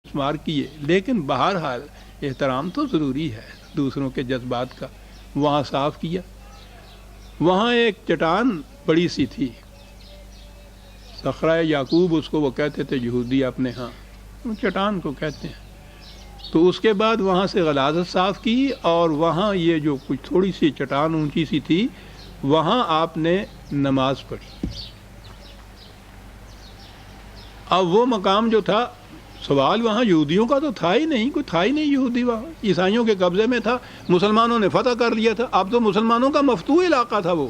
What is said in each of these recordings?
شمار کیے، لیکن بہرحال احترام تو ضروری ہے دوسروں کے جذبات کا۔ وہاں صاف کیا۔ وہاں ایک چٹان بڑی سی تھی، صخرہ یعقوب اس کو وہ کہتے تھے یہودی اپنے ہاں، وہ چٹان کو کہتے ہیں۔ تو اس کے بعد وہاں سے غلاظت صاف کی، اور وہاں یہ جو کچھ تھوڑی سی چٹان اونچی سی تھی، وہاں آپ نے نماز پڑھی۔ اب وہ مقام جو تھا، سوال وہاں یہودیوں کا تو تھا ہی نہیں، کوئی تھا ہی نہیں یہودی وہاں، عیسائیوں کے قبضے میں تھا، مسلمانوں نے فتح کر لیا تھا۔ اب تو مسلمانوں کا مفتوح علاقہ تھا وہ۔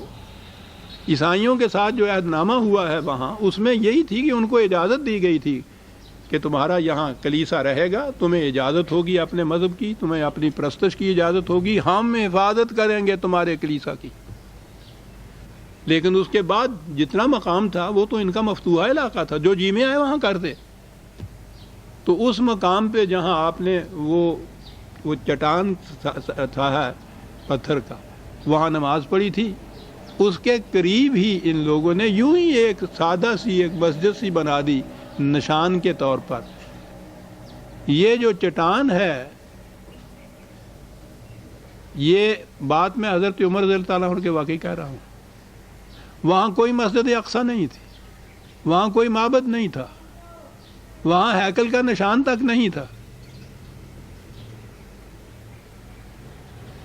عیسائیوں کے ساتھ جو عہد نامہ ہوا ہے وہاں، اس میں یہی تھی کہ ان کو اجازت دی گئی تھی کہ تمہارا یہاں کلیسا رہے گا، تمہیں اجازت ہوگی اپنے مذہب کی، تمہیں اپنی پرستش کی اجازت ہوگی، ہم حفاظت کریں گے تمہارے کلیسا کی۔ لیکن اس کے بعد جتنا مقام تھا وہ تو ان کا مفتوحہ علاقہ تھا، جو جی میں آئے وہاں کرتے۔ تو اس مقام پہ جہاں آپ نے وہ چٹان تھا پتھر کا، وہاں نماز پڑھی تھی، اس کے قریب ہی ان لوگوں نے یوں ہی ایک سادہ سی ایک مسجد سی بنا دی نشان کے طور پر۔ یہ جو چٹان ہے، یہ بات میں حضرت عمر رضی اللہ تعالیٰ عنہ کے واقعی کہہ رہا ہوں، وہاں کوئی مسجد اقصیٰ نہیں تھی، وہاں کوئی معبد نہیں تھا، وہاں ہیکل کا نشان تک نہیں تھا۔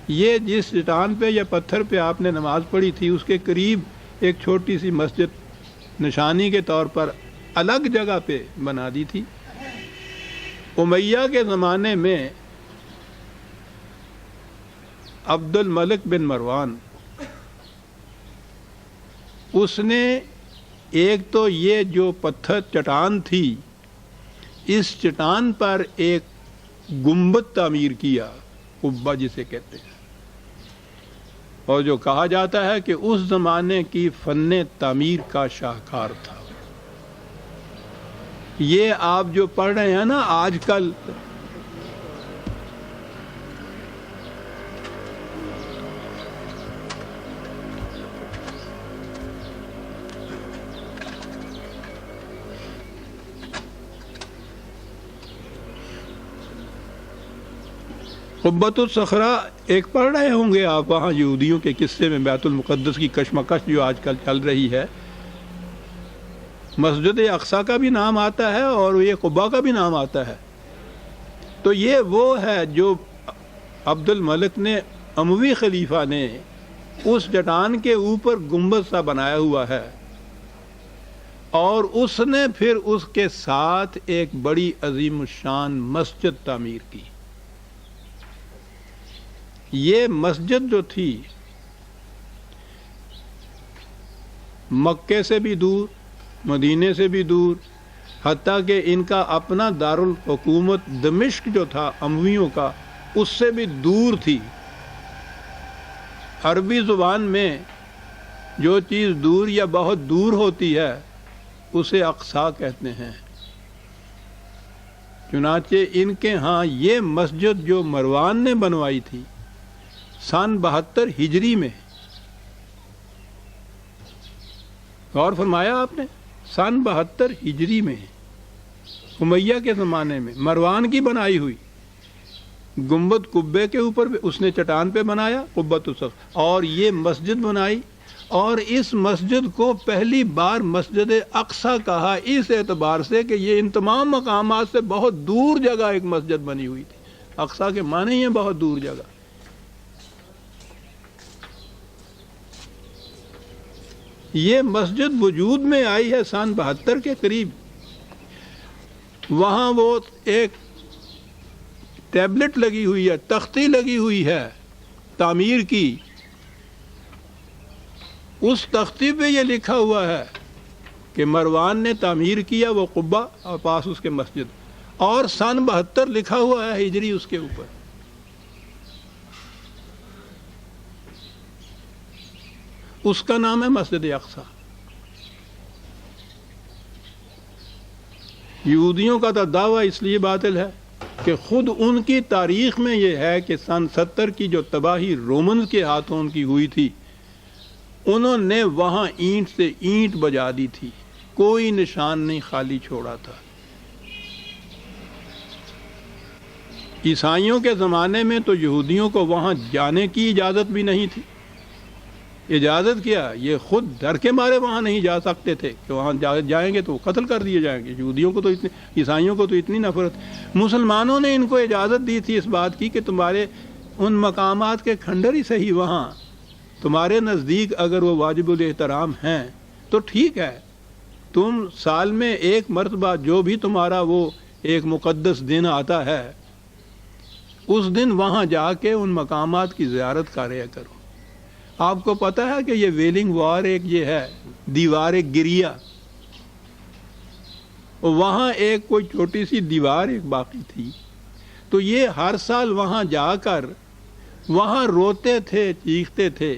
یہ جس چٹان پہ یا پتھر پہ آپ نے نماز پڑھی تھی، اس کے قریب ایک چھوٹی سی مسجد نشانی کے طور پر الگ جگہ پہ بنا دی تھی۔ امیہ کے زمانے میں عبد الملک بن مروان، اس نے ایک تو یہ جو پتھر چٹان تھی، اس چٹان پر ایک گنبد تعمیر کیا، قبہ جسے کہتے ہیں، اور جو کہا جاتا ہے کہ اس زمانے کی فن تعمیر کا شاہکار تھا۔ یہ آپ جو پڑھ رہے ہیں نا آج کل، قبۃ الصخرہ ایک پڑھ رہے ہوں گے آپ وہاں یہودیوں کے قصے میں، بیت المقدس کی کشمکش جو آج کل چل رہی ہے، مسجد اقصیٰ کا بھی نام آتا ہے اور یہ قبہ کا بھی نام آتا ہے۔ تو یہ وہ ہے جو عبد الملک نے، اموی خلیفہ نے، اس چٹان کے اوپر گنبد سا بنایا ہوا ہے، اور اس نے پھر اس کے ساتھ ایک بڑی عظیم الشان مسجد تعمیر کی۔ یہ مسجد جو تھی مکے سے بھی دور، مدینے سے بھی دور، حتیٰ کہ ان کا اپنا دارالحکومت دمشق جو تھا امویوں کا، اس سے بھی دور تھی۔ عربی زبان میں جو چیز دور یا بہت دور ہوتی ہے اسے اقصیٰ کہتے ہیں۔ چنانچہ ان کے ہاں یہ مسجد جو مروان نے بنوائی تھی سن 72 ہجری میں، غور فرمایا آپ نے، سن 72 ہجری میں، امیہ کے زمانے میں مروان کی بنائی ہوئی گنبد قبے کے اوپر اس نے چٹان پہ بنایا قبۃ الصخرہ، اور یہ مسجد بنائی، اور اس مسجد کو پہلی بار مسجد اقصیٰ کہا اس اعتبار سے کہ یہ ان تمام مقامات سے بہت دور جگہ ایک مسجد بنی ہوئی تھی۔ اقصیٰ کے معنی ہیں بہت دور جگہ۔ یہ مسجد وجود میں آئی ہے سن 72 کے قریب۔ وہاں وہ ایک ٹیبلٹ لگی ہوئی ہے، تختی لگی ہوئی ہے تعمیر کی، اس تختی پہ یہ لکھا ہوا ہے کہ مروان نے تعمیر کیا وہ قبہ اور پاس اس کے مسجد، اور سن 72 لکھا ہوا ہے ہجری اس کے اوپر۔ اس کا نام ہے مسجد اقصیٰ۔ یہودیوں کا تو دعویٰ اس لیے باطل ہے کہ خود ان کی تاریخ میں یہ ہے کہ سن 70 کی جو تباہی رومنز کے ہاتھوں ان کی ہوئی تھی، انہوں نے وہاں اینٹ سے اینٹ بجا دی تھی، کوئی نشان نہیں خالی چھوڑا تھا۔ عیسائیوں کے زمانے میں تو یہودیوں کو وہاں جانے کی اجازت بھی نہیں تھی. اجازت کیا، یہ خود ڈر کے مارے وہاں نہیں جا سکتے تھے کہ وہاں جائیں گے تو قتل کر دیے جائیں گے. یہودیوں کو تو اتنی، عیسائیوں کو تو اتنی نفرت. مسلمانوں نے ان کو اجازت دی تھی اس بات کی کہ تمہارے ان مقامات کے کھنڈر ہی صحیح وہاں تمہارے نزدیک اگر وہ واجب الاحترام ہیں تو ٹھیک ہے، تم سال میں ایک مرتبہ جو بھی تمہارا وہ ایک مقدس دن آتا ہے اس دن وہاں جا کے ان مقامات کی زیارت کریا کرو. آپ کو پتہ ہے کہ یہ ویلنگ وار ایک یہ ہے دیوار گریا، وہاں ایک کوئی چھوٹی سی دیوار ایک باقی تھی، تو یہ ہر سال وہاں جا کر وہاں روتے تھے، چیختے تھے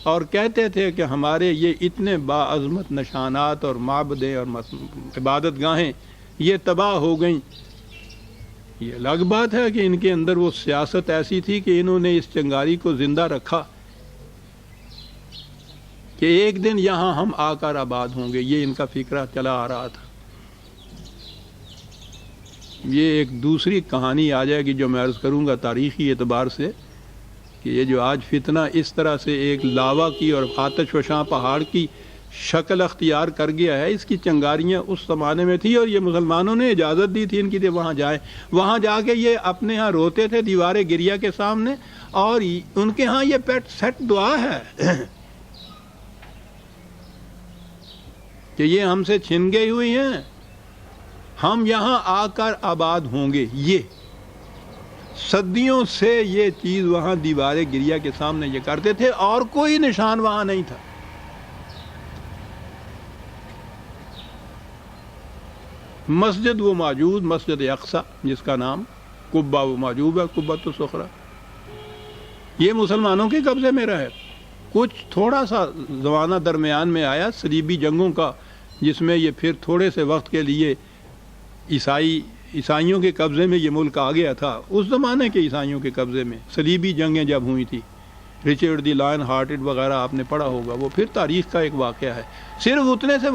اور کہتے تھے کہ ہمارے یہ اتنے باعظمت نشانات اور معبدیں اور عبادت گاہیں یہ تباہ ہو گئیں. یہ الگ بات ہے کہ ان کے اندر وہ سیاست ایسی تھی کہ انہوں نے اس چنگاری کو زندہ رکھا کہ ایک دن یہاں ہم آ کر آباد ہوں گے. یہ ان کا فکرہ چلا آ رہا تھا. یہ ایک دوسری کہانی آ جائے گی جو میں عرض کروں گا تاریخی اعتبار سے، کہ یہ جو آج فتنہ اس طرح سے ایک لاوا کی اور آتش فشاں پہاڑ کی شکل اختیار کر گیا ہے، اس کی چنگاریاں اس زمانے میں تھی اور یہ مسلمانوں نے اجازت دی تھی ان کی کہ وہاں جائیں. وہاں جا کے یہ اپنے ہاں روتے تھے دیوار گریا کے سامنے، اور ان کے ہاں یہ پیٹ سیٹ دعا ہے کہ یہ ہم سے چھن گئی ہوئی ہیں، ہم یہاں آ کر آباد ہوں گے. یہ صدیوں سے یہ چیز وہاں دیوار گریا کے سامنے یہ کرتے تھے اور کوئی نشان وہاں نہیں تھا. مسجد وہ موجود، مسجد اقصی جس کا نام قبہ وہ موجود ہے، قبۃ الصخرہ، یہ مسلمانوں کے قبضے میں رہے. کچھ تھوڑا سا زمانہ درمیان میں آیا صلیبی جنگوں کا، جس میں یہ پھر تھوڑے سے وقت کے لیے عیسائیوں کے قبضے میں یہ ملک آ گیا تھا. اس زمانے کے عیسائیوں کے قبضے میں صلیبی جنگیں جب ہوئی تھی، رچرڈ دی لائن ہارٹڈ وغیرہ آپ نے پڑھا ہوگا، وہ پھر تاریخ کا ایک واقعہ ہے. صرف اتنے سے